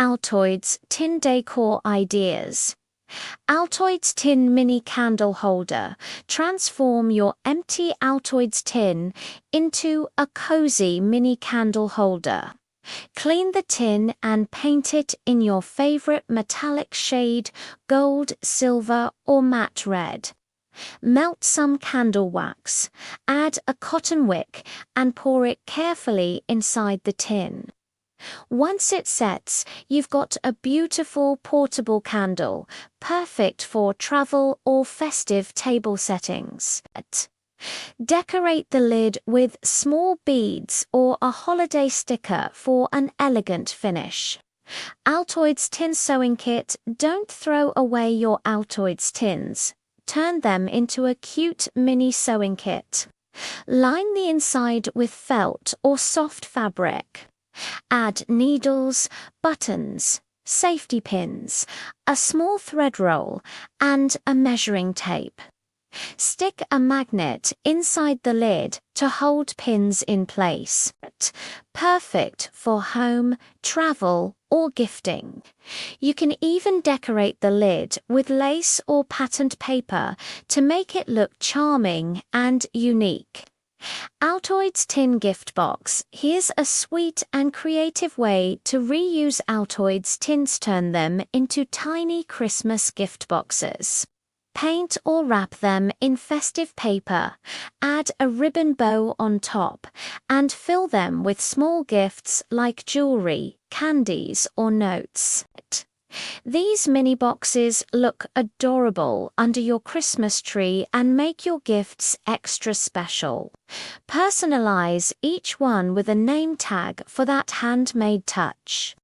Altoids Tin Decor Ideas. Altoids Tin Mini Candle Holder. Transform your empty Altoids tin into a cozy mini candle holder. Clean the tin and paint it in your favorite metallic shade, gold, silver, or matte red. Melt some candle wax, add a cotton wick, and pour it carefully inside the tin. Once it sets, you've got a beautiful portable candle, perfect for travel or festive table settings. Decorate the lid with small beads or a holiday sticker for an elegant finish. Altoids Tin Sewing Kit. Don't throw away your Altoids tins. Turn them into a cute mini sewing kit. Line the inside with felt or soft fabric. Add needles, buttons, safety pins, a small thread roll, and a measuring tape. Stick a magnet inside the lid to hold pins in place. Perfect for home, travel, or gifting. You can even decorate the lid with lace or patterned paper to make it look charming and unique. Altoids Tin Gift Box. Here's a sweet and creative way to reuse Altoids tins. Turn them into tiny Christmas gift boxes. Paint or wrap them in festive paper, add a ribbon bow on top, and fill them with small gifts like jewelry, candies, or notes. These mini boxes look adorable under your Christmas tree and make your gifts extra special. Personalize each one with a name tag for that handmade touch.